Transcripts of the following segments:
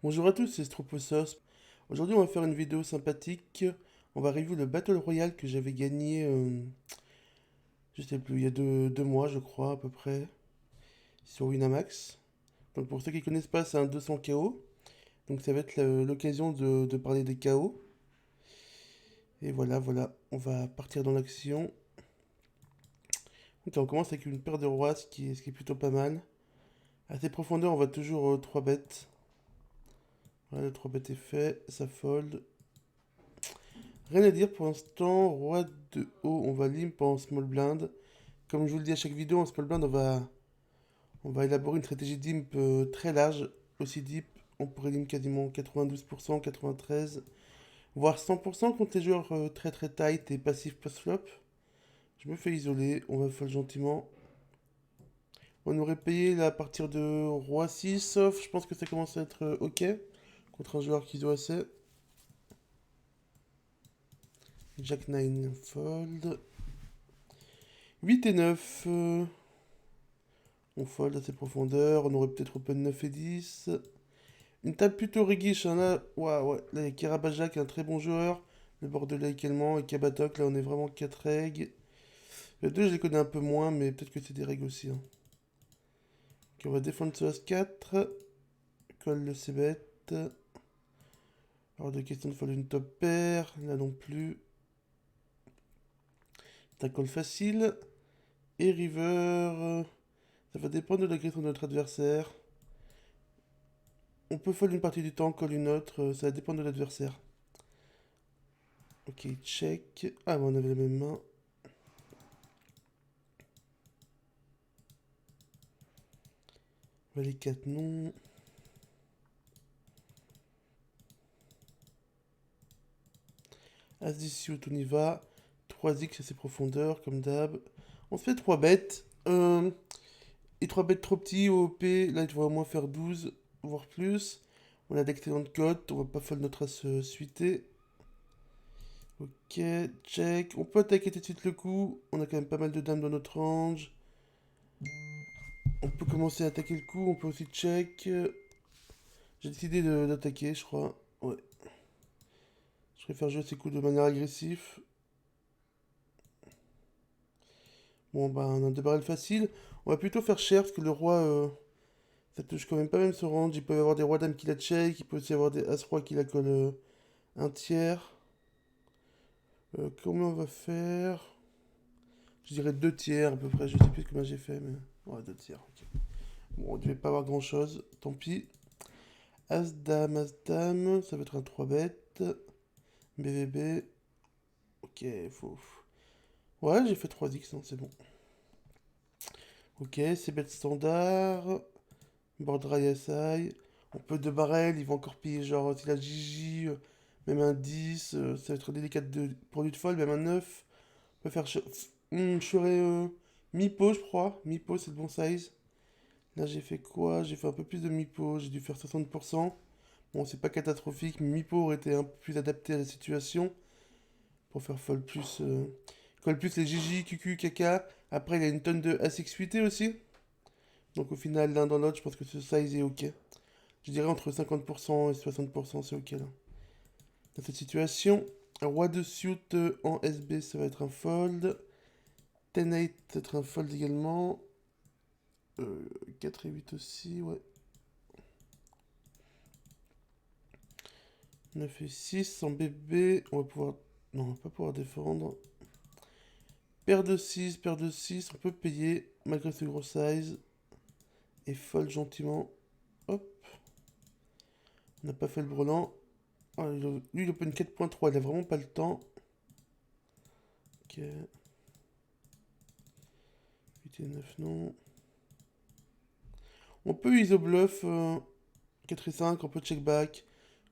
Bonjour à tous, c'est Stroposos. Aujourd'hui, on va faire une vidéo sympathique. On va review le Battle Royale que j'avais gagné, je sais plus, il y a deux mois, je crois, à peu près, sur Winamax. Donc, pour ceux qui connaissent pas, c'est un 200 KO. Donc, ça va être l'occasion de parler des KO. Et voilà, on va partir dans l'action. Donc, on commence avec une paire de rois, ce qui est plutôt pas mal. À ses profondeurs, on va toujours 3 bêtes. Voilà, le 3 bêtes est fait, ça fold. Rien à dire pour l'instant, roi de haut, on va limp en small blind. Comme je vous le dis à chaque vidéo, en small blind, on va élaborer une stratégie d'imp très large, aussi deep. On pourrait limp quasiment 92%, 93%, voire 100% contre les joueurs très très tight et passifs post-flop. Je me fais isoler, on va fold gentiment. On aurait payé là, à partir de roi 6, sauf je pense que ça commence à être ok contre un joueur qui doit assez. Jack 9 fold. 8 et 9. On fold à ses profondeurs. On aurait peut-être open 9 et 10. Une table plutôt réguiche, hein, là. Waouh, ouais. Là, il y a Karabajak, un très bon joueur. Le Bordelais également. Et Kabatok, là, on est vraiment 4 règles. Le 2, je les connais un peu moins, mais peut-être que c'est des règles aussi, hein. Ok, on va défendre ce As-4. Colle le C-bet. Hors de question de fold une top pair. Là non plus. C'est un call facile. Et river. Ça va dépendre de la question de notre adversaire. On peut fold une partie du temps, call une autre. Ça va dépendre de l'adversaire. Ok, check. Ah, bon, on avait la même main. Les 4 non. As 10 suit, on y va. 3x à ses profondeurs, comme d'hab. On se fait 3 bêtes. Et 3 bêtes trop petits, OP. Là, il devrait au moins faire 12, voire plus. On a d'excellentes cotes. On va pas fold notre as suité. Ok, check. On peut attaquer tout de suite le coup. On a quand même pas mal de dames dans notre range. On peut commencer à attaquer le coup. On peut aussi check. J'ai décidé d'attaquer, je crois. Ouais. Je préfère jouer ces coups de manière agressive. Bon, bah, on a deux barrels faciles. On va plutôt faire cher parce que le roi, ça touche quand même pas même ce range. Il peut y avoir des rois dames qui la check. Il peut aussi y avoir des as-rois qui la collent un tiers. Combien on va faire? Je dirais deux tiers à peu près. Je sais plus combien j'ai fait, mais. Ouais, deux tiers. Ok. Bon, on devait pas avoir grand chose. Tant pis. As-dame, as-dame. Ça va être un 3 bêtes. BVB. Ok, faut. Ouais, j'ai fait 3x, non, c'est bon. Ok, c'est bête standard. Board dry SI. On peut deux barrels, ils vont encore piller genre s'il a Gigi, même un 10, ça va être délicat pour lui de fold, même un 9. On peut faire. Je ferais mi-pot, je crois. Mi-pot, c'est le bon size. Là, j'ai fait quoi? J'ai fait un peu plus de mi-pot, j'ai dû faire 60%. Bon, c'est pas catastrophique, mais mi-pot aurait été un peu plus adapté à la situation pour faire fold plus. Call plus les Gigi, QQ, Kaka. Après, il y a une tonne de As-X suité aussi. Donc, au final, l'un dans l'autre, je pense que ce size est ok. Je dirais entre 50% et 60%, c'est ok là. Dans cette situation, un roi de suit en SB, ça va être un fold. 10-8, ça va être un fold également. 4 et 8 aussi, ouais. 9 et 6 en BB, on va pouvoir. Non, on va pas pouvoir défendre. Paire de 6 on peut payer malgré ce gros size. Et fold gentiment. Hop, on n'a pas fait le brelan. Ah, lui, il open 4.3, il a vraiment pas le temps. Ok. 8 et 9, non. On peut ISO bluff 4 et 5, on peut check back.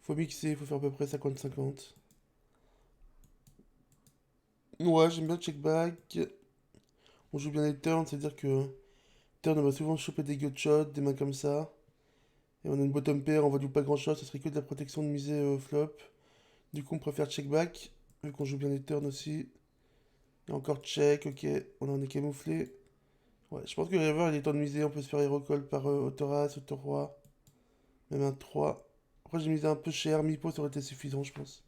Faut mixer, faut faire à peu près 50-50. Ouais, j'aime bien check back. On joue bien les turns, c'est-à-dire que turn, on va souvent choper des gut shots, des mains comme ça. Et on a une bottom pair, on va jouer pas grand-chose, ce serait que de la protection de miser flop. Du coup, on préfère check back, vu qu'on joue bien les turns aussi. Et encore check, ok, on en est camouflé. Ouais, je pense que river, il est temps de miser, on peut se faire hero call par autoras, auto-roi. Même un 3. Après, j'ai misé un peu cher. Mi-pot, ça aurait été suffisant, je pense.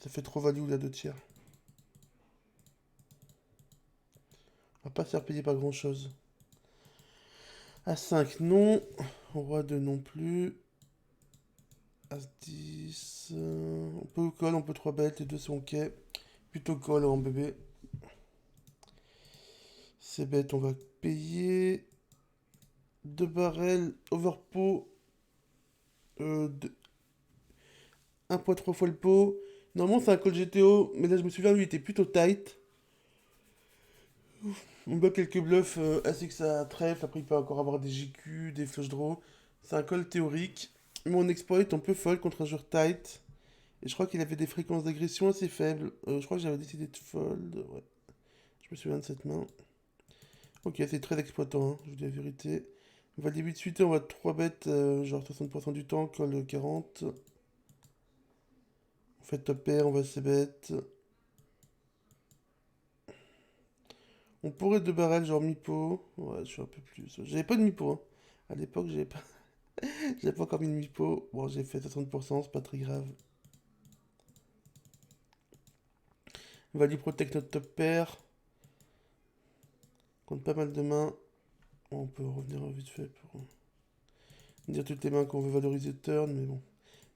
Ça fait trop value, la 2 tiers. On va pas se faire payer par grand-chose. As 5, non. Roi 2 non plus. As 10. On peut call, on peut 3 bêtes. Les deux sont ok. Plutôt call en bébé. C'est bête, on va payer. 2 barrels, overpot. 1,3 fois le pot. Normalement, c'est un call GTO, mais là, je me souviens, lui, il était plutôt tight. On bloque quelques bluffs ainsi que ça trèfle. Après, il peut encore avoir des JQ, des flush draws. C'est un call théorique. Mais on exploit, on peut fold contre un joueur tight. Et je crois qu'il avait des fréquences d'agression assez faibles. Je crois que j'avais décidé de fold. Ouais, je me souviens de cette main. Ok, c'est très exploitant, hein, je vous dis la vérité. On va des 8 suités, on va 3 bêtes, genre 60% du temps, call 40. On fait top pair, on va c bet. On pourrait 2 barrels, genre mi-pot. Ouais, je suis un peu plus. J'avais pas de mi-pot, hein. À l'époque, j'avais pas... j'avais pas encore mis de mi-pot. Bon, j'ai fait 60%, c'est pas très grave. Value protect notre top pair. Compte pas mal de mains. Bon, on peut revenir vite fait pour dire toutes les mains qu'on veut valoriser de turn, mais bon.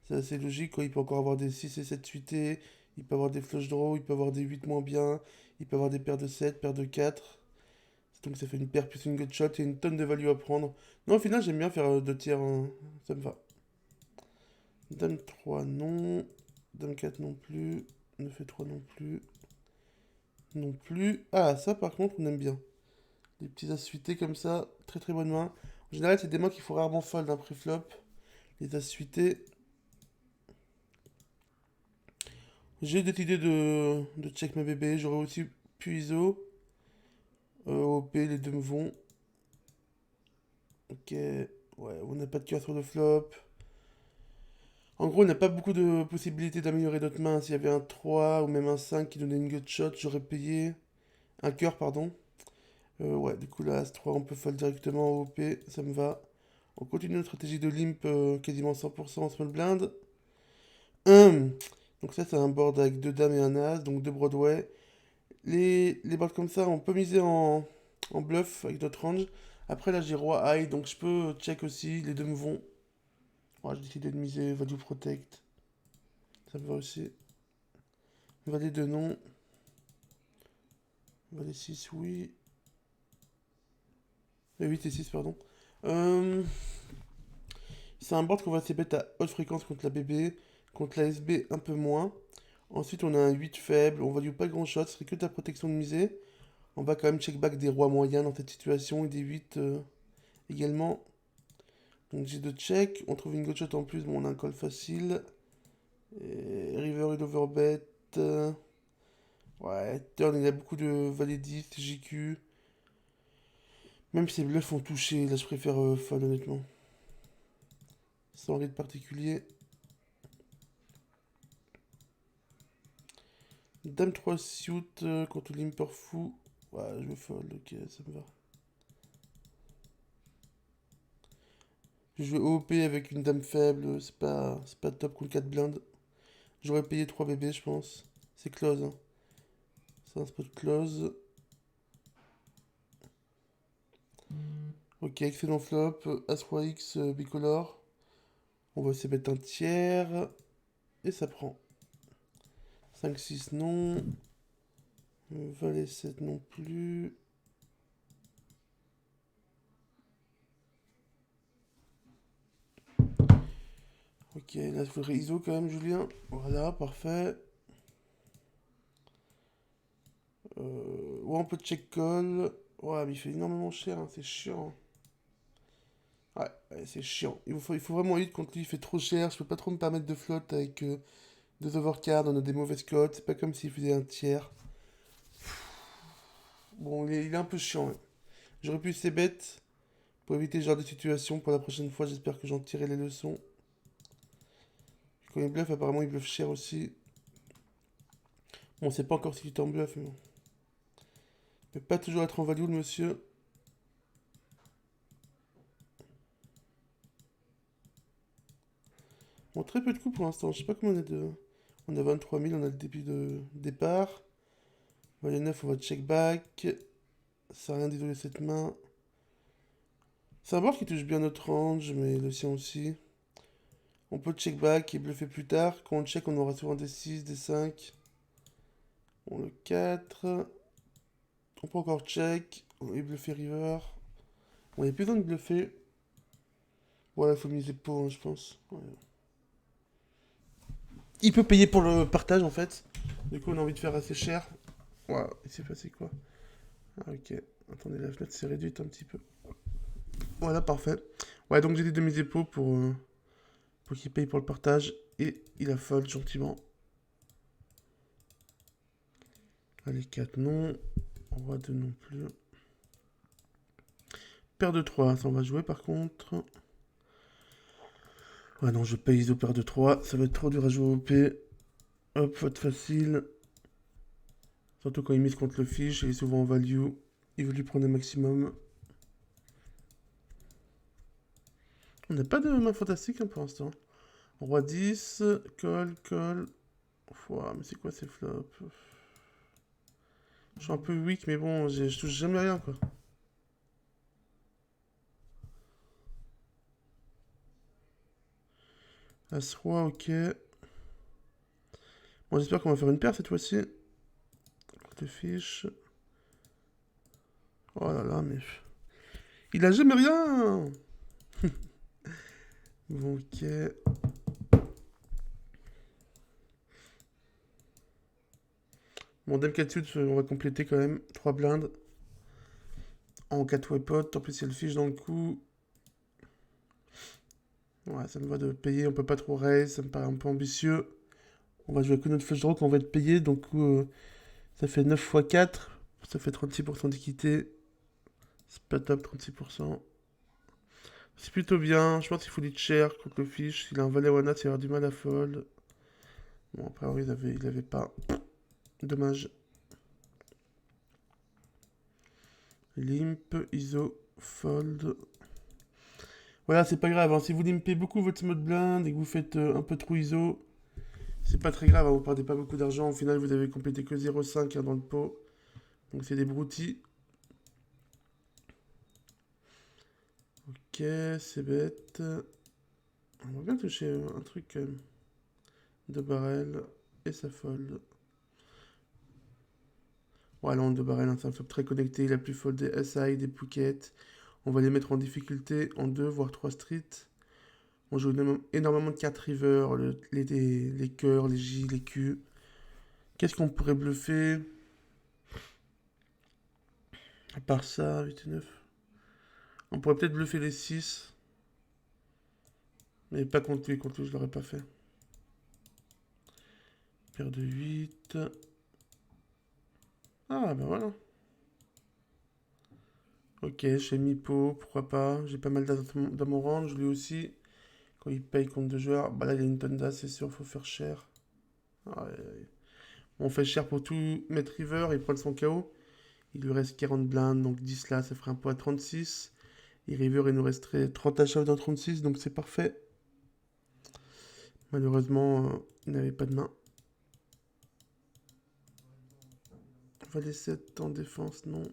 C'est assez logique, quoi. Il peut encore avoir des 6 et 7 suités. Il peut avoir des flush draws, il peut avoir des 8 moins bien. Il peut avoir des paires de 7, paires de 4. Donc ça fait une paire plus une gut shot et une tonne de value à prendre. Non, au final, j'aime bien faire 2 tiers, hein. Ça me va. Dame 3, non. Dame 4 non plus. 9 et 3 non plus. Non plus. Ah, ça par contre, on aime bien. Des petits as suités comme ça. Très très bonne main. En général, c'est des mains qu'il faut rarement fold d'un pré-flop. Les as suités. J'ai décidé de check mes bébés. J'aurais aussi pu ISO. OP, les deux me vont. Ok. Ouais, on n'a pas de cœur sur le flop. En gros, on n'a pas beaucoup de possibilités d'améliorer notre main. S'il y avait un 3 ou même un 5 qui donnait une gut shot, j'aurais payé. Un cœur, pardon. Ouais, du coup, là, As-3, on peut fold directement au OP, ça me va. On continue notre stratégie de limp quasiment 100% en small blind. Donc ça, c'est un board avec 2 dames et un as, donc 2 Broadway. Les boards comme ça, on peut miser en bluff avec notre range. Après, là, j'ai roi high, donc je peux check aussi. Les deux me vont. Ouais, j'ai décidé de miser value protect. Ça me va aussi. Valet de non. Valet 6, oui. 8 et 6, pardon. Euh, c'est un board qu'on va se bet à haute fréquence contre la BB, contre la SB un peu moins. Ensuite, on a un 8 faible, on value pas grand chose, ce serait que ta protection de misée. On va quand même check back des rois moyens dans cette situation et des 8 également. Donc j'ai deux check, on trouve une good shot en plus, bon on a un call facile. Et river et l'overbet. Ouais, turn il a beaucoup de valet 10, JQ. Même si les bluffs ont touché, là je préfère fold honnêtement. Sans rythme particulier. Dame 3 suit contre l'imper fou. Ouais, je vais fold, ok, ça me va. Je vais OP avec une dame faible, c'est pas top contre 4 blindes. J'aurais payé 3 bébés, je pense. C'est close, hein. C'est un spot close. Ok, excellent flop. As-Roi-X bicolore. On va essayer de mettre un tiers. Et ça prend. 5-6 non. Valet 7 non plus. Ok, là il faudrait ISO quand même, Julien. Voilà, parfait. Ouais, on peut check call. Ouais, mais il fait énormément cher, hein, c'est chiant. Ouais, ouais, c'est chiant. Il faut vraiment hit contre lui, il fait trop cher. Je peux pas trop me permettre de flotte avec deux overcards, on a des mauvaises cotes. C'est pas comme s'il faisait un tiers. Bon, il est un peu chiant, ouais. J'aurais pu essayer bête pour éviter ce genre de situation. Pour la prochaine fois, j'espère que j'en tirerai les leçons. Quand il bluffe, apparemment, il bluffe cher aussi. Bon, on sait pas encore s'il est en bluff, mais bon. Il peut pas toujours être en value, le monsieur. Bon, très peu de coups pour l'instant. Je sais pas comment on est de. On a 23 000, on a le début de départ. Valet 9, on va check back. Ça a rien désolé cette main. C'est un board qui touche bien notre range, mais le sien aussi. On peut check back et bluffer plus tard. Quand on check, on aura souvent des 6, des 5. Bon, le 4. On peut encore check. Et bluffer river. Bon, il n'y a plus besoin de bluffer. Voilà, il faut miser pot, hein, je pense. Ouais. Il peut payer pour le partage en fait. Du coup, on a envie de faire assez cher. Waouh, il s'est passé quoi? Ah, ok. Attendez, la fenêtre s'est réduite un petit peu. Voilà, parfait. Ouais, donc j'ai des demi-dépôts pour qu'il paye pour le partage. Et il affole gentiment. Allez, 4 non. Roi 2 non plus. Paire de 3, ça on va jouer par contre. Ouais, non, je paye ISO paire de 3. Ça va être trop dur à jouer au P. Hop, faute facile. Surtout quand il mise contre le fiche, il est souvent en value. Il veut lui prendre le maximum. On n'a pas de main fantastique hein, pour l'instant. Roi 10, call. Ouah, mais c'est quoi ces flops? Je suis un peu weak, mais bon, je touche jamais rien quoi. As-Roi, ok. Bon, j'espère qu'on va faire une paire cette fois-ci. Contre fiche. Oh là là, mais. Il a jamais rien! Bon, ok. Bon, Dame 4 suits, on va compléter quand même. 3 blindes. En 4 way pot. En plus, il y a le fiche dans le coup. Ouais, ça me va de payer. On peut pas trop raise. Ça me paraît un peu ambitieux. On va jouer que notre flush draw quand on va être payé. Donc, ça fait 9 x 4. Ça fait 36% d'équité. C'est pas top, 36%. C'est plutôt bien. Je pense qu'il faut lead cher contre le fiche. S'il a un valet ou un as, il va avoir du mal à fold. Bon, après, oui, il avait pas. Dommage. Limp, ISO, fold. Voilà, c'est pas grave. Hein. Si vous limpez beaucoup votre mode blind et que vous faites un peu trop ISO, c'est pas très grave. Hein. Vous perdez pas beaucoup d'argent. Au final, vous avez complété que 0,5 hein, dans le pot. Donc c'est des broutilles. Ok, c'est bête. On va bien toucher un truc quand même. De barrel et ça fold. Voilà, on de barrel, hein, c'est un flop très connecté. Il a pu fold des SI, des Phuket. On va les mettre en difficulté en 2 voire 3 streets. On joue énormément de cartes river, les cœurs, les J, les Q. Qu'est-ce qu'on pourrait bluffer? À part ça, 8 et 9. On pourrait peut-être bluffer les 6. Mais pas contre lui je l'aurais pas fait. Paire de 8. Ah bah voilà. Ok, chez Mipo, pourquoi pas. J'ai pas mal d'as dans mon range, lui aussi. Quand il paye contre deux joueurs, bah là il y a une tonne d'as, c'est sûr, faut faire cher. Ah, on fait cher pour tout mettre river, il prend son KO. Il lui reste 40 blindes, donc 10 là, ça ferait un pot à 36. Et river, il nous resterait 30 achats dans 36, donc c'est parfait. Malheureusement, il n'avait pas de main. Valet 7 en défense, non.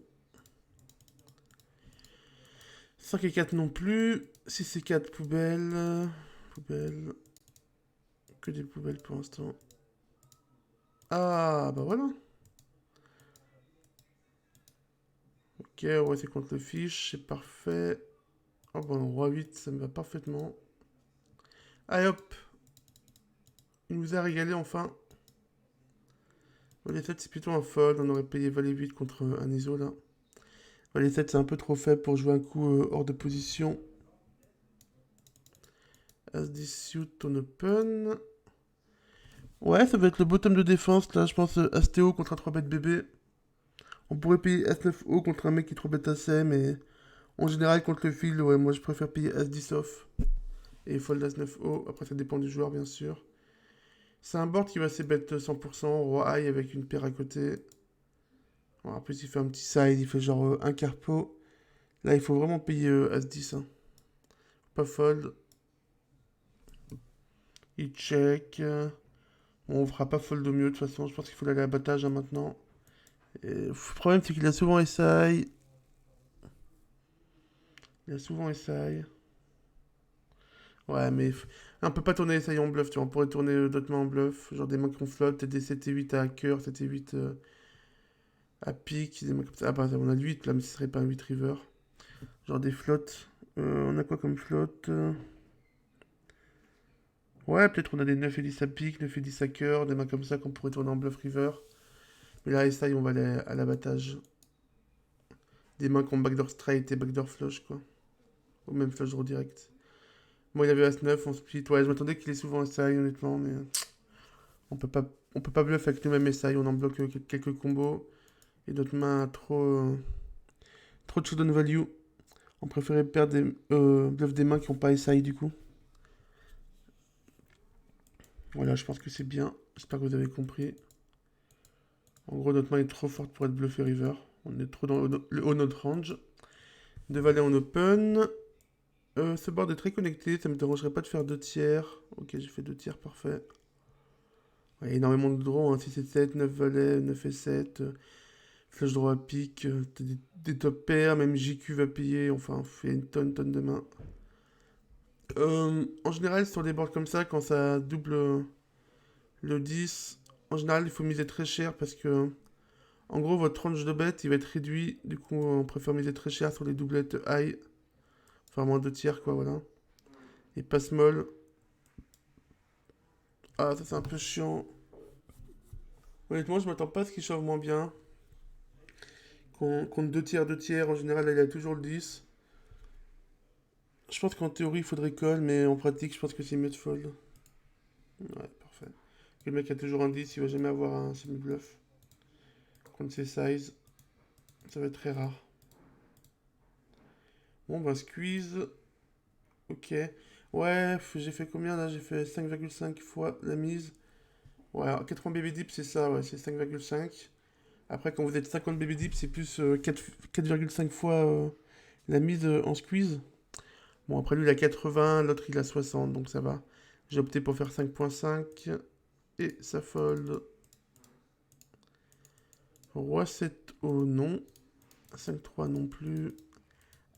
5 et 4 non plus. 6 et 4 poubelle. Poubelle. Que des poubelles pour l'instant. Ah, bah voilà. Ok, ouais, c'est contre le fiche, c'est parfait. Oh bon, roi 8, ça me va parfaitement. Allez hop. Il nous a régalé enfin. Valet 7, c'est plutôt un fold. On aurait payé Valet 8 contre un ISO là. Valet 7, c'est un peu trop faible pour jouer un coup hors de position. As 10 suit on open. Ouais, ça va être le bottom de défense là. Je pense As-Théo contre un 3 bet bébé. On pourrait payer As-9-O contre un mec qui 3 bet assez, mais en général, contre le field, ouais, moi je préfère payer As-10 off et fold As-9-O. Après, ça dépend du joueur, bien sûr. C'est un board qui va se bet 100%, roi high avec une paire à côté. Bon, en plus, il fait un petit side, il fait genre un quart pot. Là, il faut vraiment payer As-10. Hein. Pas fold. Il check. Bon, on fera pas fold au mieux, de toute façon. Je pense qu'il faut aller à l'abattage hein, maintenant. Et, le problème, c'est qu'il a souvent SI. Il a souvent SI. Ouais, mais on peut pas tourner SI en bluff, tu vois. On pourrait tourner d'autres mains en bluff. Genre des mains qui ont flop, peut-être des 7 et 8 à cœur, 7 et 8 à pique. Des mains comme ça. Ah, bah, on a le 8 là, mais ce serait pas un 8 river. Genre des flottes. On a quoi comme flotte Ouais, peut-être on a des 9 et 10 à pique, 9 et 10 à cœur, des mains comme ça qu'on pourrait tourner en bluff river. Mais là, SI, on va aller à l'abattage. Des mains qui ont backdoor straight et backdoor flush, quoi. Ou même flush draw direct. Moi, il avait As-9, on split. Ouais, je m'attendais qu'il ait souvent SI, honnêtement, mais on peut pas, on peut pas bluff avec nous-mêmes SI, on en bloque quelques combos. Et notre main a trop de showdown value. On préférait perdre des bluffs des mains qui n'ont pas SI, du coup. Voilà, je pense que c'est bien. J'espère que vous avez compris. En gros, notre main est trop forte pour être bluffé river. On est trop dans le haut notre range. Deux valets en open. Ce board est très connecté, ça me dérangerait pas de faire 2 tiers. Ok, j'ai fait 2 tiers, parfait. Ouais, énormément de draws, hein, 6 et 7, 9 valets, 9 et 7, flush draw à pique, des top pairs, même JQ va payer, enfin, on fait une tonne de mains. En général, sur des boards comme ça, quand ça double le 10, en général, il faut miser très cher parce que, en gros, votre range de bet, il va être réduit. Du coup, on préfère miser très cher sur les doublettes high. Enfin, moins 2 tiers, quoi, voilà. Et pas small. Ah, ça c'est un peu chiant. Honnêtement, je m'attends pas à ce qu'il chauffe moins bien. Contre 2 tiers, en général, il a toujours le 10. Je pense qu'en théorie, il faudrait call, mais en pratique, je pense que c'est mieux de fold. Ouais, parfait. Le mec a toujours un 10, il va jamais avoir un semi-bluff. Contre ses sizes, ça va être très rare. Bon, bah, squeeze. Ok. Ouais, j'ai fait combien là? J'ai fait 5,5 fois la mise. Ouais, 80 baby dip, c'est ça, ouais, c'est 5,5. Après, quand vous êtes 50 baby dip, c'est plus 4,5 fois la mise en squeeze. Bon, après lui, il a 80, l'autre, il a 60, donc ça va. J'ai opté pour faire 5,5 et ça fold. Roi 7 haut, non. 5,3 non plus.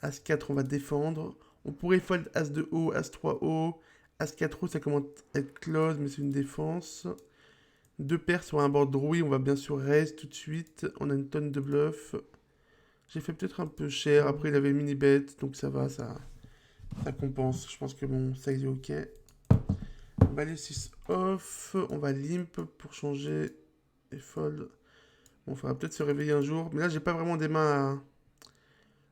As 4, on va défendre. On pourrait fold As 2 haut, As 3 haut. As 4 haut, ça commence à être close, mais c'est une défense. Deux paires sur un board drouille, on va bien sûr raise tout de suite. On a une tonne de bluff. J'ai fait peut-être un peu cher. Après, il avait mini bet, donc ça va, ça compense. Je pense que mon size est ok. Valet 6 off. On va limp pour changer et fold. Bon, il faudra peut-être se réveiller un jour. Mais là, j'ai pas vraiment des mains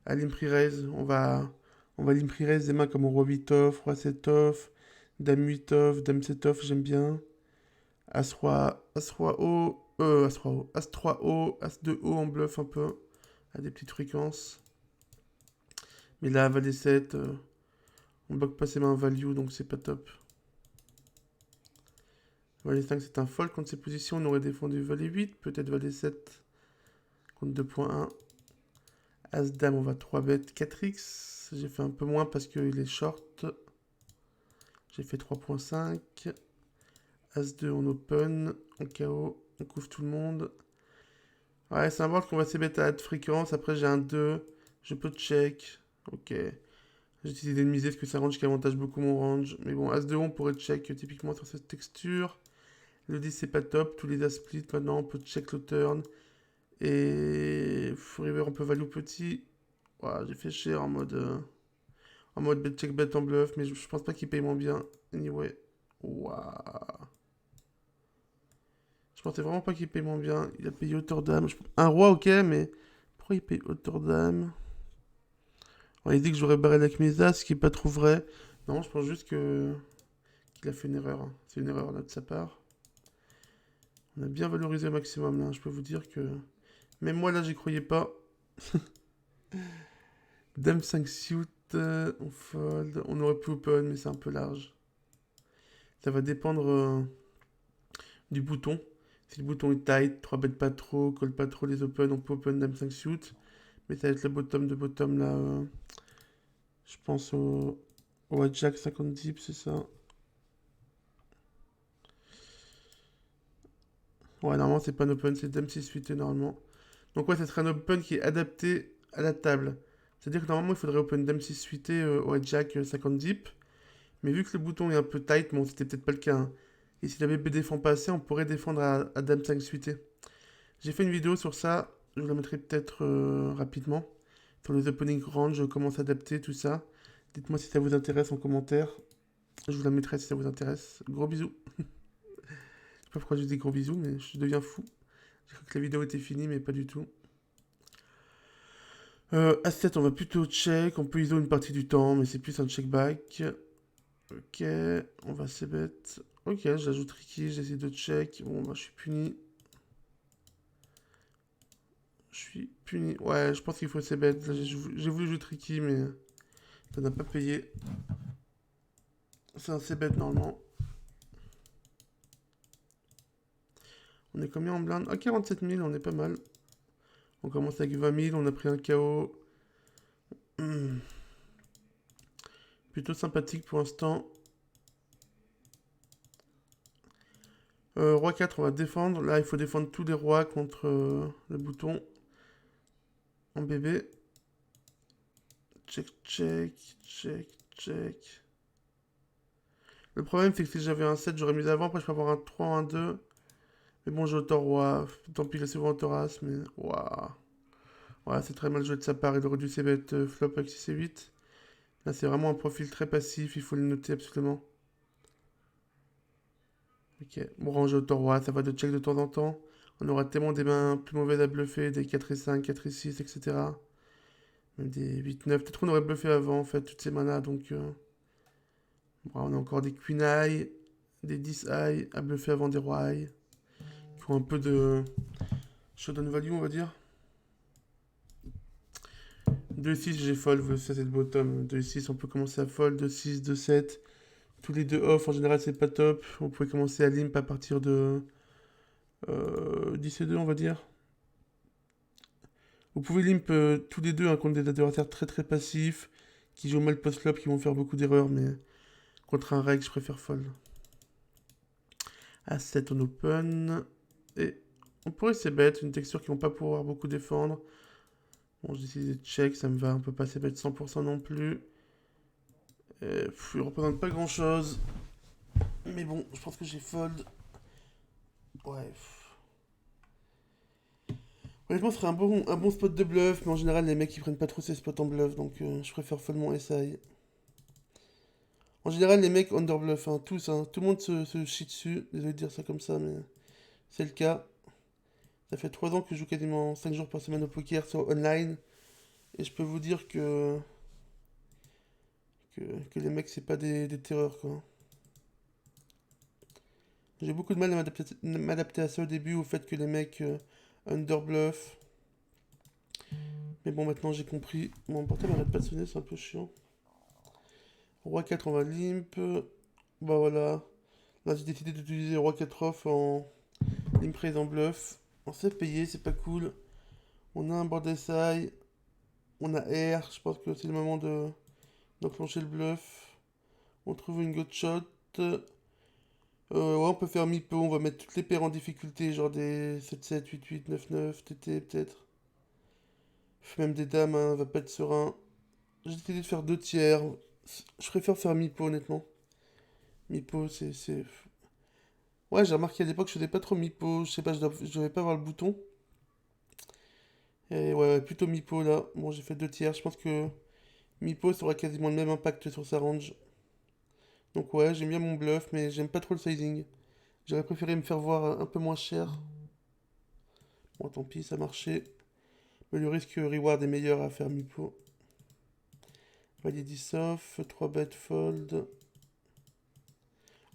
à limp raise. On va limp raise des mains comme roi 8 off, roi 7 off, dame 8 off, dame 7 off, j'aime bien. As-Roi haut, As-Roi haut, As-3 haut, As-2 haut en bluff un peu, à des petites fréquences. Mais là, Valet 7, on bloque pas ses mains value, donc c'est pas top. Valet 5, c'est un fold contre ses positions, on aurait défendu Valet 8, peut-être Valet 7 contre 2.1. As-Dame, on va 3 bet 4x, j'ai fait un peu moins parce qu'il est short. J'ai fait 3.5. As-2 en open, en KO, on couvre tout le monde. Ouais, c'est un board qu'on va s'ébêter à haute fréquence. Après, j'ai un 2. Je peux check. Ok. J'ai décidé de miser parce que c'est un range qui avantage beaucoup mon range. Mais bon, As-2, on pourrait check typiquement sur cette texture. Le 10, c'est pas top. Tous les As split. Maintenant, on peut check le turn. Et River, on peut value petit. Ouais, j'ai fait cher en mode bet check bet en bluff. Mais je pense pas qu'il paye moins bien. Anyway. Waouh. Je pensais vraiment pas qu'il paye moins bien. Il a payé hauteur dame. Un roi, ok, mais pourquoi il paye hauteur dame? Il dit que j'aurais barré avec mes as, ce qui est pas trop vrai. Non, je pense juste que qu'il a fait une erreur, hein. C'est une erreur là de sa part. On a bien valorisé au maximum là. Je peux vous dire que même moi là, j'y croyais pas. Dame 5 suit, on fold. On aurait pu open, mais c'est un peu large. Ça va dépendre du bouton. Si le bouton est tight, 3 bêtes pas trop, colle pas trop les open, on peut open Dame 5 suit. Mais ça va être le bottom de bottom là. Je pense au Jack 50 dips, c'est ça. Ouais, normalement, c'est pas un open, c'est Dame 6 suité normalement. Donc, ouais, ça serait un open qui est adapté à la table. C'est-à-dire que normalement, il faudrait open Dame 6 suité au Jack 50 deep. Mais vu que le bouton est un peu tight, bon, c'était peut-être pas le cas, hein. Et si la BB défend pas assez, on pourrait défendre à Dame 5 suité. J'ai fait une vidéo sur ça, je vous la mettrai peut-être rapidement. Sur les opening range, comment s'adapter, tout ça. Dites-moi si ça vous intéresse en commentaire. Je vous la mettrai si ça vous intéresse. Gros bisous. Je sais pas pourquoi je dis gros bisous, mais je deviens fou. J'ai cru que la vidéo était finie, mais pas du tout. Asset, on va plutôt check. On peut ISO une partie du temps, mais c'est plus un check back. Ok, on va c-bet. Ok, j'ajoute Ricky, j'essaie de check. Bon, bah, je suis puni. Je suis puni. Ouais, je pense qu'il faut c-bet. J'ai voulu jouer Tricky, mais ça n'a pas payé. C'est un c-bet normalement. On est combien en blind? Ah, 47 000, on est pas mal. On commence avec 20 000, on a pris un KO. Plutôt sympathique pour l'instant. Roi 4, on va défendre. Là, il faut défendre tous les rois contre le bouton. En bébé. Check, check, check, check. Le problème, c'est que si j'avais un 7, j'aurais mis avant. Après, je peux avoir un 3, un 2. Mais bon, j'ai autant roi. Tant pis, là, c'est vraiment Thoras, mais. Waouh. Ouais, c'est très mal joué de sa part. Il aurait dû c-bet flop avec 6 et 8. Là, c'est vraiment un profil très passif. Il faut le noter absolument. Ok. Bon, range autant roi. Ça va de check de temps en temps. On aura tellement des mains plus mauvaises à bluffer. Des 4 et 5, 4 et 6, etc. Même des 8, 9. Peut-être qu'on aurait bluffé avant, en fait, toutes ces manas. Donc, bon, on a encore des queen high, des 10 high à bluffer avant des rois high. Qui ont un peu de showdown value, on va dire. 2-6, j'ai fold, ça c'est le bottom. 2-6, on peut commencer à fold. 2-6, 2-7. Tous les deux off, en général, c'est pas top. On pouvait commencer à limp à partir de 10 et 2, on va dire. Vous pouvez limp tous les deux hein, contre des adversaires très très passifs, qui jouent mal post-flop, qui vont faire beaucoup d'erreurs, mais contre un reg, je préfère fold. À 7 on open. Et on pourrait c-bet, une texture qui vont pas pouvoir beaucoup défendre. Bon, j'ai décidé de check, ça me va. On peut pas c-bet 100% non plus. Il représente pas grand chose. Mais bon, je pense que j'ai fold. Ouais. Honnêtement, ce serait un bon spot de bluff, mais en général, les mecs ils prennent pas trop ces spots en bluff, donc je préfère fold mon SI. En général, les mecs underbluff, hein, tous, hein, tout le monde se chie dessus. Désolé de dire ça comme ça, mais c'est le cas. Ça fait 3 ans que je joue quasiment 5 jours par semaine au poker sur online, et je peux vous dire que les mecs, c'est pas des terreurs, quoi. J'ai beaucoup de mal à m'adapter à ça au début, au fait que les mecs underbluff. Mais bon, maintenant j'ai compris. Mon portable arrête pas de sonner, c'est un peu chiant. Roi 4, on va limp. Bah voilà. Là, j'ai décidé d'utiliser Roi 4 off en limp raise en bluff. On s'est payé, c'est pas cool. On a un board SI. On a R. Je pense que c'est le moment d'enclencher le bluff. On trouve une good shot. Ouais, on peut faire mi-pot. On va mettre toutes les paires en difficulté. Genre des 7-7, 8-8, 9-9, TT peut-être. Même des dames, hein, va pas être serein. J'ai décidé de faire 2 tiers. Je préfère faire mi-pot, honnêtement. Mi-pot, c'est. Ouais, j'ai remarqué à l'époque, je faisais pas trop mi-pot. Je sais pas, je devais pas avoir le bouton. Et ouais, plutôt mi-pot là. Bon, j'ai fait 2 tiers. Je pense que mi-pot, ça aura quasiment le même impact sur sa range. Donc ouais, j'aime bien mon bluff, mais j'aime pas trop le sizing. J'aurais préféré me faire voir un peu moins cher. Bon, tant pis, ça marchait. Mais le risque reward est meilleur à faire mi-pot. Valet 10 off, 3 bet fold.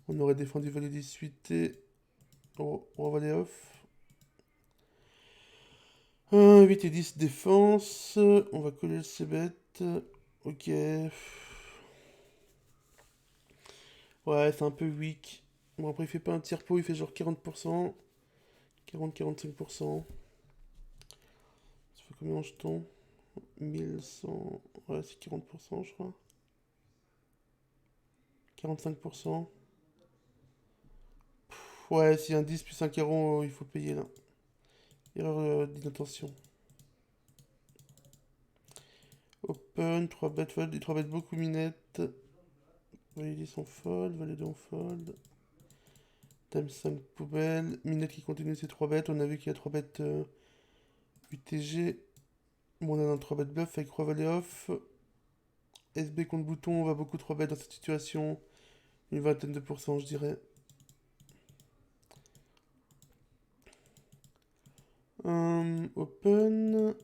On aurait défendu valet 10 suité. Roi valet off. 8 et 10 défense. On va coller le c-bet. Ok. Ouais, c'est un peu weak. Bon, après, il fait pas un tiers pot, il fait genre 40%. 40-45%. Ça fait combien en jetons? 1100. Ouais, c'est 40%, je crois. 45%. Ouais, si un 10 plus un carreau, il faut payer là. Erreur d'inattention. Open, 3 bêtes fold, et 3 bêtes beaucoup minettes. Valet sont fold, valet 2 en fold. Dame 5 poubelle. Minette qui continue ses 3 bêtes. On a vu qu'il y a 3 bêtes UTG. Bon, on a un 3 bêtes bluff avec roi valet off. SB contre bouton, on va beaucoup 3 bêtes dans cette situation. Une vingtaine de pourcents, je dirais. Open.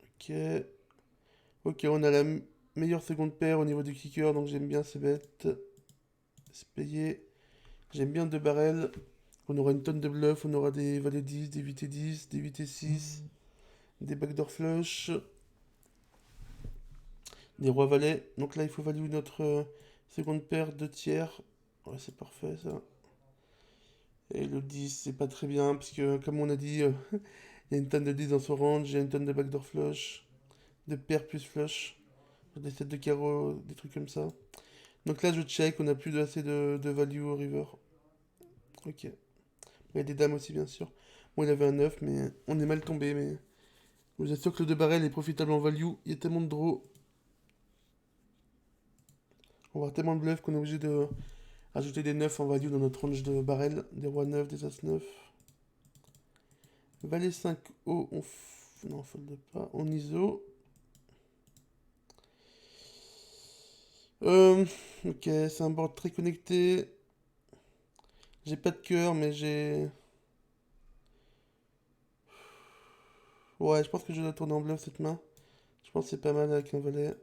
Ok. Ok, on a la meilleure seconde paire au niveau du kicker, donc j'aime bien ces bêtes. C'est payé. J'aime bien deux barrels. On aura une tonne de bluffs, on aura des valets 10, des 8 et 10, des 8 et 6, des backdoor flush, des rois valets. Donc là, il faut value notre seconde paire de tiers. Ouais, c'est parfait ça. Et le 10, c'est pas très bien, parce que comme on a dit, il y a une tonne de 10 dans son range, il y a une tonne de backdoor flush, de paires plus flush, des sets de carreaux, des trucs comme ça. Donc là, je check, on a plus assez de value au river. Ok. Il y a des dames aussi, bien sûr. Bon, il avait un 9, mais on est mal tombé, mais je vous assure que le 2 barrel est profitable en value. Il y a tellement de draws. On va avoir tellement de bluffs qu'on est obligé de rajouter des 9 en value dans notre range de barrel. Des rois 9, des as 9. Valet 5 haut, non, on fold pas. On ISO. Euh, ok, c'est un board très connecté. J'ai pas de cœur, mais j'ai... Ouais, je pense que je dois tourner en bluff cette main. Je pense que c'est pas mal avec un valet.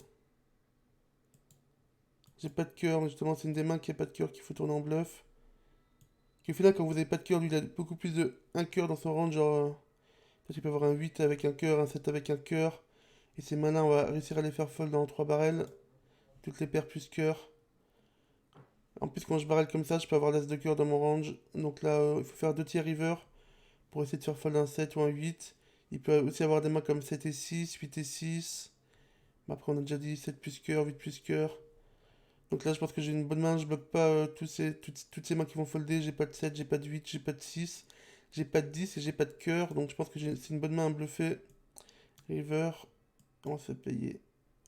J'ai pas de cœur, mais justement, c'est une des mains qui a pas de cœur qu'il faut tourner en bluff. Au final, quand vous avez pas de cœur, lui, il a beaucoup plus de un cœur dans son range, genre... parce qu'il peut avoir un 8 avec un cœur, un 7 avec un cœur. Et ces mains-là, on va réussir à les faire fold dans 3 barrels. Toutes les paires plus cœur. En plus, quand je barrel comme ça, je peux avoir l'as de cœur dans mon range. Donc là, il faut faire 2 tiers river pour essayer de faire fold un 7 ou un 8. Il peut aussi avoir des mains comme 7 et 6, 8 et 6. Mais après, on a déjà dit 7 plus cœur, 8 plus cœur. Donc là, je pense que j'ai une bonne main. Je bloque pas toutes ces mains qui vont folder. J'ai pas de 7, j'ai pas de 8, j'ai pas de 6. J'ai pas de 10 et j'ai pas de cœur. Donc je pense que c'est une bonne main à bluffer. River, on se fait payer.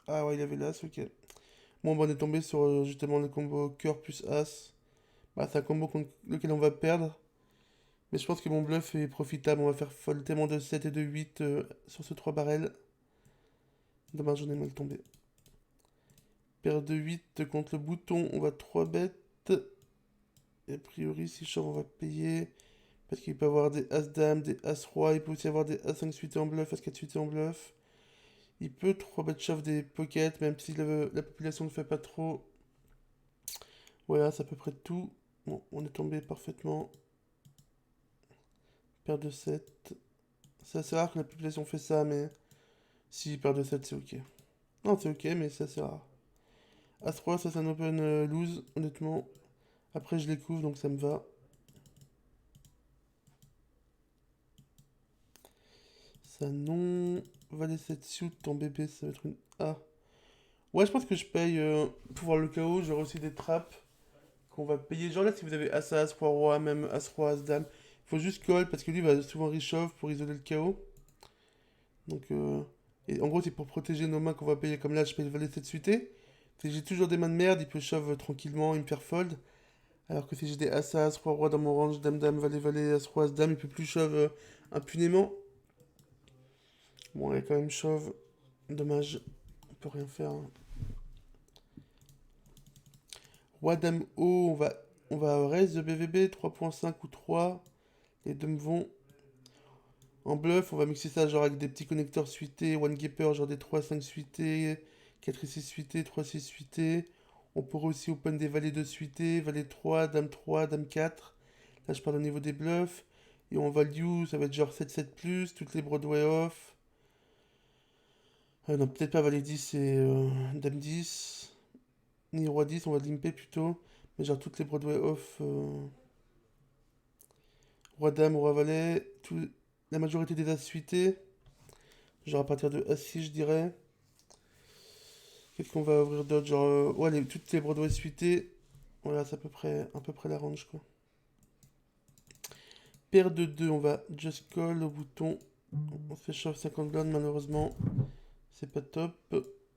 Ah ouais, il avait l'as, ok. Bon, bah, on est tombé sur justement le combo cœur plus as. Bah, c'est un combo contre lequel on va perdre. Mais je pense que mon bluff est profitable. On va faire fold tellement de 7 et de 8 sur ce 3 barrels. Dommage, j'en ai mal tombé. Paire de 8 contre le bouton, on va 3 bêtes. Et a priori, si shove, on va payer. Parce qu'il peut avoir des as-dame, des as-roi. Il peut aussi avoir des as-5 suités en bluff, as-4 suités en bluff. Il peut 3 bêtes shove des pockets, même si la population ne fait pas trop. Voilà, c'est à peu près tout. Bon, on est tombé parfaitement. Paire de 7. C'est assez rare que la population fait ça, mais si paire de 7, c'est ok. Non, c'est ok, mais c'est assez rare. As-roi, ça c'est un open lose, honnêtement. Après, je les couvre, donc ça me va. Ça non. Valet 7 suit en bébé, ça va être une A. Ouais, je pense que je paye pour voir le chaos. J'aurai aussi des trappes qu'on va payer. Genre là, si vous avez As-As, Roi-Roi, même As-Roi, As-Dame, il faut juste call parce que lui va souvent reshove pour isoler le chaos. Donc, et en gros, c'est pour protéger nos mains qu'on va payer. Comme là, je paye le valet 7 suité. Si j'ai toujours des mains de merde, il peut shove tranquillement, il me faire fold. Alors que si j'ai des As-As, Roi-Roi dans mon range, Dame-Dame, Valet-Valet, As-Roi, As-Dame, il peut plus shove impunément. Bon, il est quand même shove. Dommage. On peut rien faire, hein. Roi Dame haut, on va raise de BVB 3.5 ou 3. Les deux me vont. En bluff, on va mixer ça genre avec des petits connecteurs suités, one gaper, genre des 3-5 suités, 4 et 6 suités, 3-6 suités. On pourrait aussi open des valets 2 suités, valet 3, dame 4. Là, je parle au niveau des bluffs. Et on value, ça va être genre 7-7 plus, toutes les Broadway off. Non, peut-être pas valet 10 et dame 10. Ni roi 10, on va limper plutôt. Mais genre toutes les Broadway off. Roi dame, roi valet. La majorité des as suités. Genre à partir de As6, je dirais. Qu'est-ce qu'on va ouvrir d'autre? Genre, ouais, toutes les Broadway suitées. Voilà, c'est à peu près la range, quoi. Paire de 2, on va just call au bouton. On se fait shove 50 blindes, malheureusement. C'est pas top.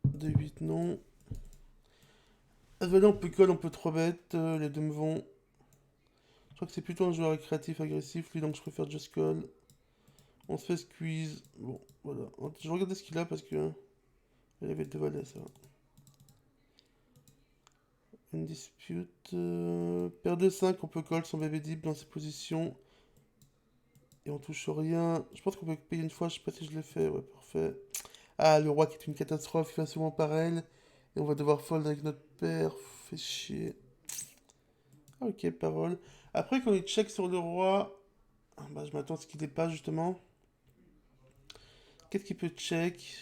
De 8, non. As-valet, on peut call, on peut 3 bêtes. Les deux me vont. Je crois que c'est plutôt un joueur récréatif, agressif, lui, donc je préfère just call. On se fait squeeze. Bon, voilà. Je vais regarder ce qu'il a parce que. Il avait deux valets, ça va. Une dispute. Paire de 5, on peut call son bébé deep dans ses positions. Et on touche rien. Je pense qu'on peut payer une fois, je sais pas si je l'ai fait. Ouais, parfait. Ah, le roi qui est une catastrophe, il fait souvent par elle. Et on va devoir fold avec notre père. Fait chier. Ah, ok, parole. Après, quand il check sur le roi. Ah, bah, je m'attends à ce qu'il ait pas, justement. Qu'est-ce qu'il peut check?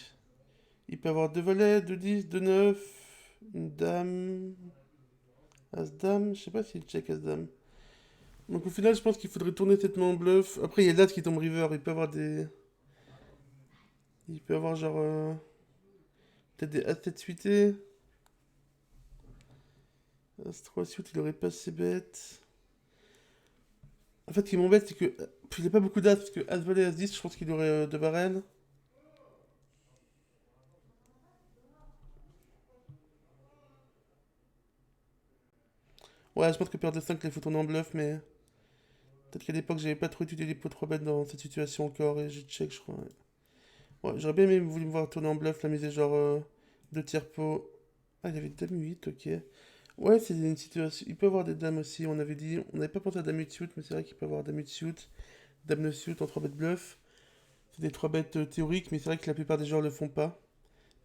Il peut avoir deux valets, deux 10, deux 9, une dame. As-dame. Je sais pas s'il check As-dame. Donc au final, je pense qu'il faudrait tourner cette main en bluff. Après, il y a l'As qui tombe river. Il peut avoir des. Il peut avoir genre. Peut-être des As-7 suités. As-3 suit, il aurait pas assez bête. En fait, ce qui m'embête, c'est que. Il a pas beaucoup d'As parce que As-Valet, As-10, je pense qu'il aurait deux barrels. Ouais, je pense que paire de 5, il faut tourner en bluff, mais. Peut-être qu'à l'époque, j'avais pas trop étudié les pots 3 bêtes dans cette situation encore et j'ai check, je crois. Ouais, j'aurais bien aimé voulu me voir tourner en bluff, la mise est genre 2 tiers pot. Ah, il avait dame 8, ok. Ouais, c'est une situation. Il peut avoir des dames aussi, on avait dit. On n'avait pas pensé à dame 8 suit, mais c'est vrai qu'il peut avoir dame 8 suit, dame 9 suit en 3 bêtes bluff. C'est des 3 bêtes théoriques, mais c'est vrai que la plupart des joueurs le font pas.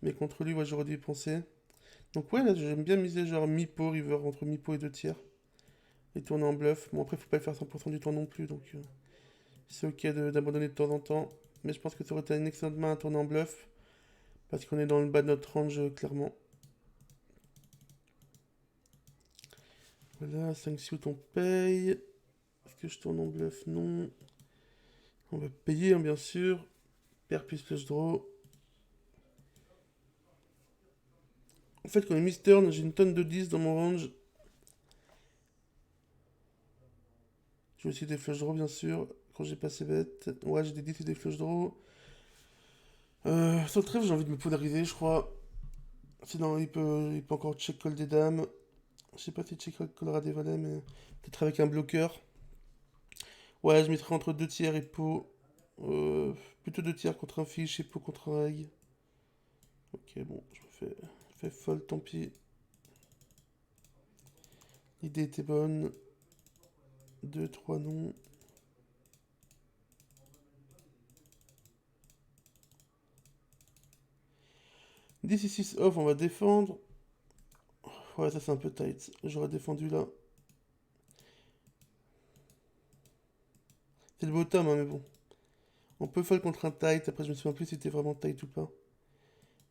Mais contre lui, ouais, j'aurais dû y penser. Donc ouais, là, j'aime bien miser genre mi-pot, river, entre mi-pot et 2 tiers. Et tourner en bluff. Bon, après, faut pas le faire 100% du temps non plus, donc c'est ok d'abandonner de temps en temps. Mais je pense que ça aurait été une excellente main à tourner en bluff. Parce qu'on est dans le bas de notre range, clairement. Voilà, 5 suit, on paye. Est-ce que je tourne en bluff? Non. On va payer, hein, bien sûr. Pair plus flush draw. En fait, quand il miss turn, j'ai une tonne de 10 dans mon range. Je vais aussi des flush draw, bien sûr. Quand j'ai passé bête. Ouais, j'ai des 10 et des flush draw. Sur le trèfle, j'ai envie de me polariser, je crois. Sinon, il peut encore check call des dames. Je sais pas si check call collera des valets, mais peut-être avec un bloqueur. Ouais, je mettrai entre 2 tiers et pot. Plutôt 2 tiers contre un fiche et pot contre un reg. Ok, bon, je fais fold, tant pis. L'idée était bonne. 2, 3 non. 10 et 6 off, on va défendre. Ouais, ça c'est un peu tight. J'aurais défendu là. C'est le bottom, hein, mais bon. On peut fold contre un tight. Après, je me souviens plus si c'était vraiment tight ou pas.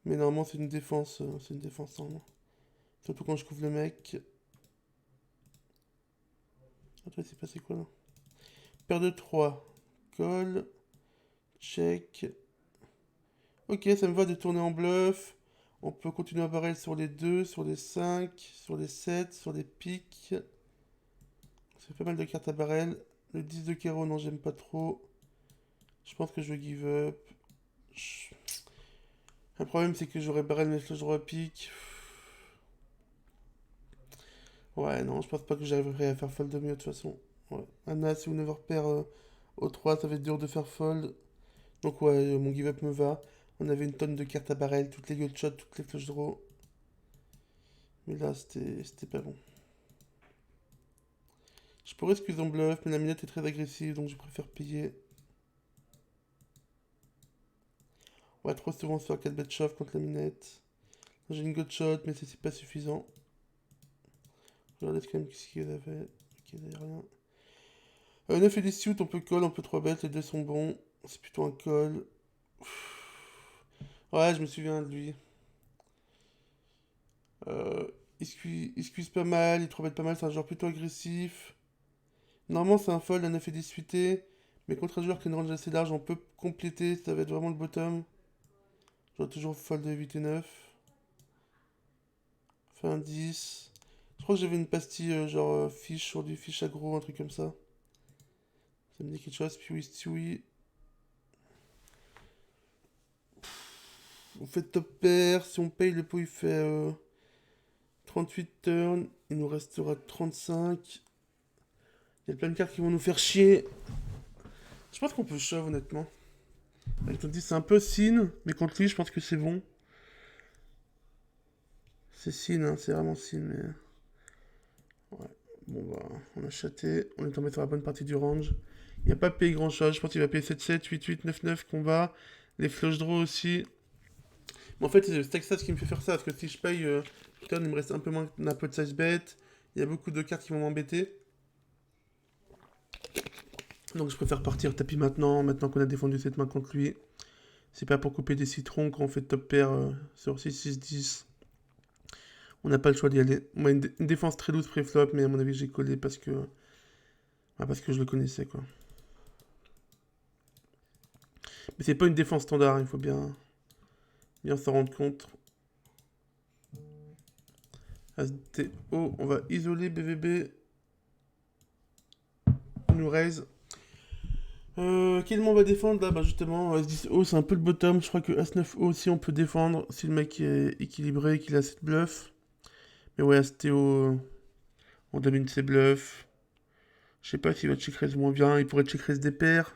Mais normalement, c'est une défense. C'est une défense normalement. Surtout quand je couvre le mec. Attends, il s'est passé quoi là? Paire de 3. Call. Check. Ok, ça me va de tourner en bluff. On peut continuer à barrel sur les 2, sur les 5, sur les 7, sur les piques. Ça fait pas mal de cartes à barrel. Le 10 de carreau, non, j'aime pas trop. Je pense que je vais give up. Je- Le problème, c'est que j'aurais barrel mes flèches droit à pique. Ouais, non, je pense pas que j'arriverai à faire fold de mieux de toute façon. Ouais. Un as ou 9 pair au 3, ça va être dur de faire fold. Donc ouais, mon give up me va. On avait une tonne de cartes à barrel, toutes les gut shots, toutes les flush draw. Mais là, c'était pas bon. Je pourrais squeeze en bluff, mais la minette est très agressive, donc je préfère payer. Ouais, trop souvent se faire 4 bet shove contre la minette. J'ai une gut shot, mais c'est pas suffisant. Regardez quand même ce qu'il y avait. Ok, il y a rien. 9 et 10 suits, on peut call, on peut 3 bêtes, les deux sont bons. C'est plutôt un call. Ouais, je me souviens de lui. Euh, il squeeze pas mal, il 3 bêtes pas mal, c'est un joueur plutôt agressif. Normalement, c'est un fold, un 9 et 10 suité. Mais contre un joueur qui a une range assez large, on peut compléter, ça va être vraiment le bottom. J'aurais toujours fold de 8 et 9. Fin 10. Je crois que j'avais une pastille genre fiche sur du fiche aggro, un truc comme ça. Ça me dit quelque chose, puis oui, Stewie. On fait top pair, si on paye le pot il fait 38 turns, il nous restera 35. Il y a plein de cartes qui vont nous faire chier. Je pense qu'on peut shove honnêtement. Avec ton 10 c'est un peu sin, mais contre lui je pense que c'est bon. C'est sin, hein, c'est vraiment sin, mais... Ouais, bon bah, on a chaté, on est tombé sur la bonne partie du range. Il n'a pas payé grand chose, je pense qu'il va payer 7-7, 8-8, 9-9, combat. Les flush draws aussi. Mais en fait, c'est le stack stats qui me fait faire ça, parce que si je paye, putain, il me reste un peu moins d'un pot de size bet. Il y a beaucoup de cartes qui vont m'embêter. Donc je préfère partir tapis maintenant qu'on a défendu cette main contre lui. C'est pas pour couper des citrons quand on fait top pair sur 6-6-10. On n'a pas le choix d'y aller. Moi, une défense très douce pré-flop, mais à mon avis, j'ai collé parce que je le connaissais, quoi. Mais c'est pas une défense standard, il faut bien s'en rendre compte. As-T-O, on va isoler BVB. Il nous raise. Quel on va défendre là? Bah justement, As-10O c'est un peu le bottom. Je crois que As-9O aussi on peut défendre si le mec est équilibré et qu'il a assez de bluff. Mais ouais, As-T-O, on domine ses bluffs. Je sais pas s'il va check raise moins bien. Il pourrait check raise des paires.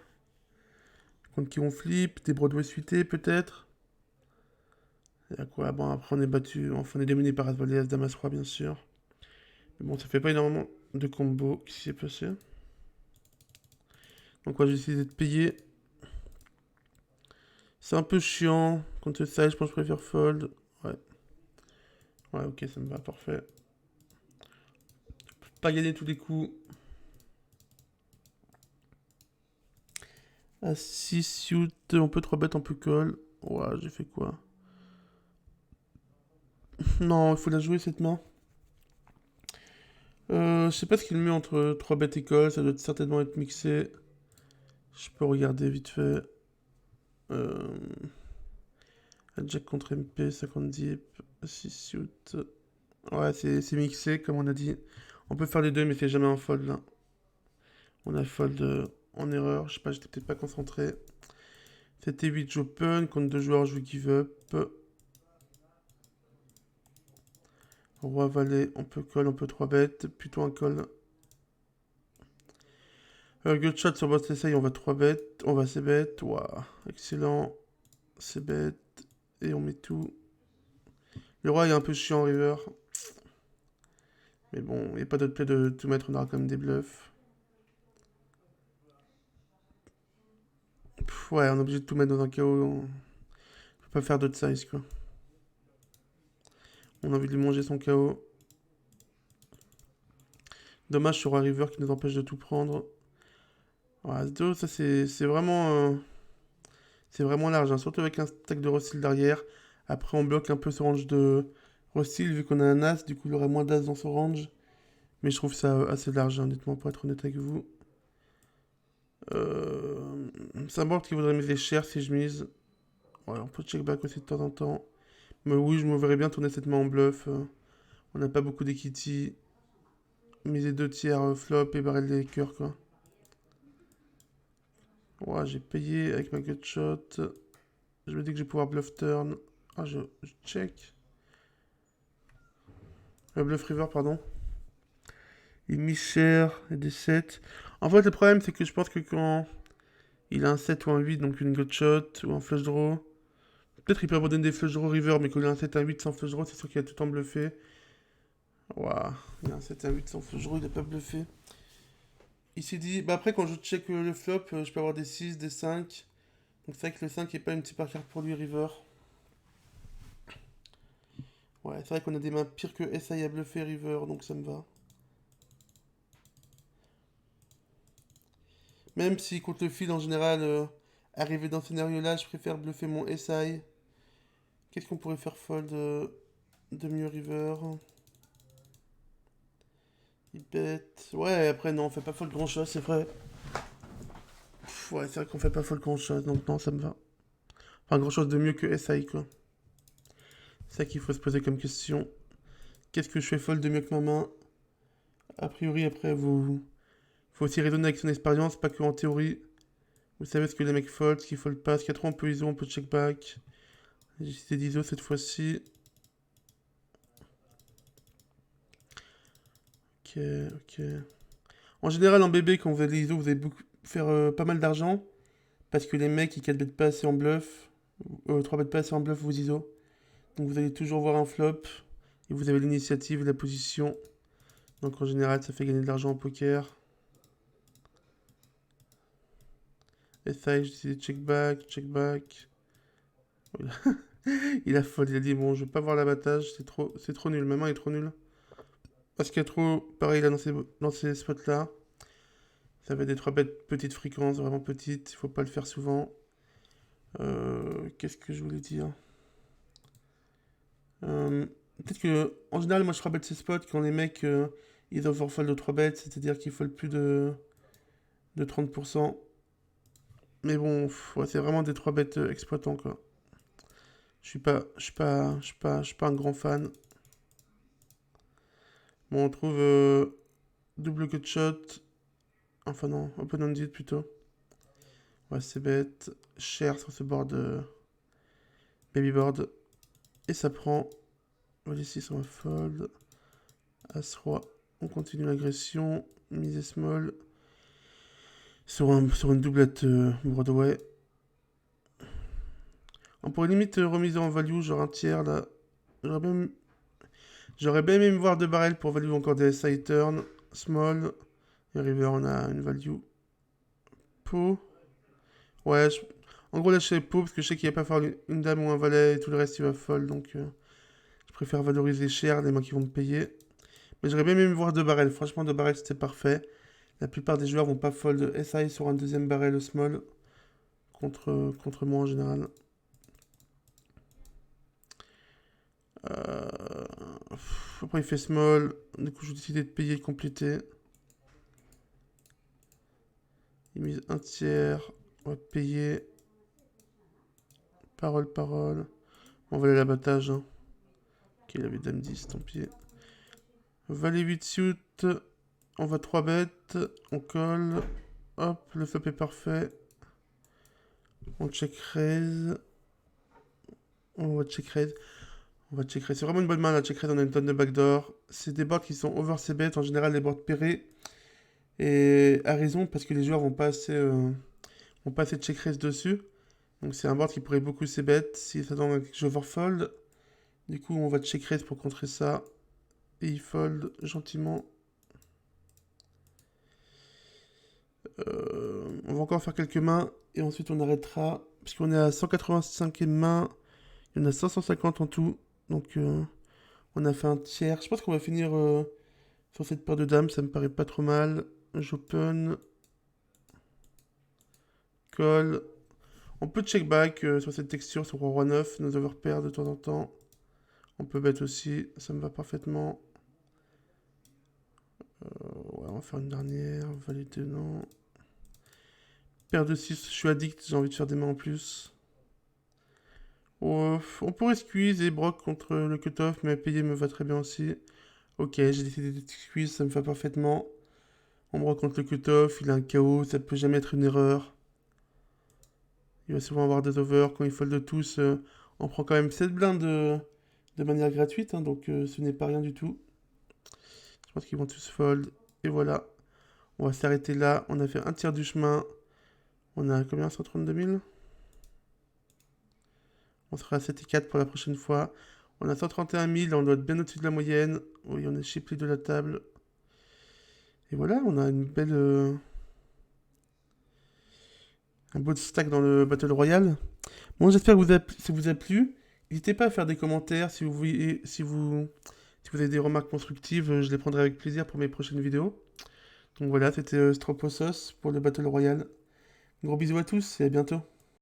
Contre qui on flip, des Broadway suités peut-être. Et à quoi? Bon, après on est battu, enfin on est dominé par As-Valet, As-Damas Roi bien sûr. Mais bon, ça fait pas énormément de combos qui s'est passé. Donc ouais, j'ai essayé de payer. C'est un peu chiant. Contre ça, je pense que je préfère fold. Ouais. Ouais, ok, ça me va, parfait. Pas gagner tous les coups. À 6 suit, on peut 3 bêtes, on peut call. Ouais, j'ai fait quoi? Non, il faut la jouer cette main. Je sais pas ce qu'il met entre 3 bêtes et call, ça doit certainement être mixé. Je peux regarder vite fait. Jack contre MP, 50 deep, 6 suit. Ouais, c'est mixé comme on a dit. On peut faire les deux, mais c'est jamais un fold là. On a fold en erreur, je sais pas, j'étais peut-être pas concentré. C'était 8 open, contre 2 joueurs, je vais give up. Roi valet, on peut call, on peut 3 bêtes, plutôt un call. Good shot sur boss essay, on va 3 bêtes, on va c'est bêtes, waouh, excellent. C'est bête, et on met tout. Le roi est un peu chiant en river. Mais bon, il n'y a pas d'autre play de tout mettre, on aura quand même des bluffs. Ouais, on est obligé de tout mettre dans un KO. On peut pas faire d'autre size, quoi. On a envie de lui manger son KO. Dommage sur un river qui nous empêche de tout prendre. Ouais, As-2, ça c'est vraiment large, hein, surtout avec un stack de Rossil derrière. Après, on bloque un peu ce range de Rossil vu qu'on a un As, du coup, il aurait moins d'As dans son range. Mais je trouve ça assez large, hein, honnêtement, pour être honnête avec vous. C'est un board qui voudrait miser cher si je mise. Ouais, on peut check back aussi de temps en temps. Mais oui, je me verrais bien tourner cette main en bluff. On n'a pas beaucoup d'equity. Miser 2 tiers flop et barrer les cœurs, quoi. Ouais, j'ai payé avec ma gutshot. Je me dis que je vais pouvoir bluff turn. Ah, je check. Bluff river, pardon. Il mise cher et des 7. En fait, le problème, c'est que je pense que quand il a un 7 ou un 8, donc une gutshot ou un flush draw, peut-être il peut abandonner des flush draw river, mais quand il a un 7 à 8 sans flush draw, c'est sûr qu'il a tout en bluffé. Waouh, il a un 7 à 8 sans flush draw, il a pas bluffé. Il s'est dit, bah après, quand je check le flop, je peux avoir des 6, des 5. Donc c'est vrai que le 5 est pas une super carte pour lui, river. Ouais, c'est vrai qu'on a des mains pires que SI à bluffer river, donc ça me va. Même si contre le fil en général, arrivé dans ce scénario-là, je préfère bluffer mon SI. Qu'est-ce qu'on pourrait faire fold de mieux river? Il bête. Ouais, après non, on fait pas fold grand-chose, c'est vrai. Ouais, c'est vrai qu'on fait pas fold grand-chose, donc non, ça me va. Enfin, grand-chose de mieux que SI, quoi. C'est ça qu'il faut se poser comme question. Qu'est-ce que je fais fold de mieux que ma main? A priori, après, vous Faut aussi raisonner avec son expérience, pas que en théorie. Vous savez ce que les mecs fold, ce qu'ils fold pas. Ce qu'il y a trop, on peut ISO, on peut check back. J'ai décidé d'ISO cette fois-ci. Ok, ok. En général, en BB, quand vous allez ISO, vous allez faire pas mal d'argent. Parce que les mecs, ils 4 bêtent pas assez en bluff. 3 bêtes pas assez en bluff, vous ISO. Donc vous allez toujours voir un flop. Et vous avez l'initiative, la position. Donc en général, ça fait gagner de l'argent en poker. SI, j'ai décidé de check back, check back. Il a fold, il a dit bon, je veux pas voir l'abattage, c'est trop nul, ma main est trop nulle. Parce qu'il y a trop, pareil là dans ces spots là. Ça va être des 3 bêtes petites fréquences, vraiment petites, il faut pas le faire souvent. Qu'est-ce que je voulais dire Peut-être que, en général, moi je 3 bêtes ces spots quand les mecs ils overfold de 3 bêtes, c'est-à-dire qu'ils fold plus de 30%. Mais bon, ouais, c'est vraiment des 3 bêtes exploitants quoi. Je suis pas un grand fan. Bon, on trouve double cut shot. Enfin non, open-ended plutôt. Ouais, c'est bête. Cher sur ce board baby board. Et ça prend. Voilà ici sur un fold. As-roi. On continue l'agression. Mise small. Sur une doublette Broadway. On pourrait limite remiser en value, genre un tiers là. J'aurais bien aimé me voir 2 barrels pour value encore des side turn. Small. Et river, on a une value. Pot. Ouais, en gros là je fais pot parce que je sais qu'il va pas faire une dame ou un valet et tout le reste il va fold. Donc je préfère valoriser cher les mains qui vont me payer. Mais j'aurais bien aimé me voir 2 barrels. Franchement 2 barrels c'était parfait. La plupart des joueurs vont pas fold SI sur un deuxième barrel small. Contre moi en général. Après il fait small. Du coup j'ai décidé de payer et de compléter. Il mise un tiers. On va payer. Parole, parole. On va aller à l'abattage. Hein. Ok, il avait dame 10, tant pis. Valet 8 suit. On va 3 bêtes. On colle. Hop, le flop est parfait. On check raise. On va check raise. On va check raise. C'est vraiment une bonne main la check raise. On a une tonne de backdoor. C'est des boards qui sont over ces bêtes. En général, les boards pairés. Et à raison, parce que les joueurs vont pas assez check raise dessus. Donc c'est un board qui pourrait beaucoup ses bêtes. Si ça donne que j'overfold. Du coup, on va check raise pour contrer ça. Et il fold gentiment. On va encore faire quelques mains. Et ensuite, on arrêtera. Puisqu'on est à 185e main. Il y en a 550 en tout. Donc, on a fait un tiers. Je pense qu'on va finir sur cette paire de dames. Ça me paraît pas trop mal. J'open. Call. On peut check back sur cette texture, sur Roi 9. Nos overpairs de temps en temps. On peut bet aussi. Ça me va parfaitement. Ouais, on va faire une dernière. Valet 2, non. Paire de 6, je suis addict, j'ai envie de faire des mains en plus. On pourrait squeeze et broc contre le cutoff, mais payer me va très bien aussi. Ok, j'ai décidé de squeeze, ça me va parfaitement. On broc contre le cutoff, il a un KO, ça peut jamais être une erreur. Il va souvent avoir des overs, quand il fold de tous, on prend quand même 7 blindes de manière gratuite, hein, donc ce n'est pas rien du tout. Je pense qu'ils vont tous fold, et voilà. On va s'arrêter là, on a fait un tiers du chemin. On a combien, 132 000? On sera à 7 et 4 pour la prochaine fois. On a 131 000, on doit être bien au-dessus de la moyenne. Oui, on est chiplé de la table. Et voilà, on a une belle... un beau stack dans le Battle Royale. Bon, j'espère que ça vous a plu. N'hésitez pas à faire des commentaires si vous avez des remarques constructives. Je les prendrai avec plaisir pour mes prochaines vidéos. Donc voilà, c'était Stroposos pour le Battle Royale. Gros bisous à tous et à bientôt.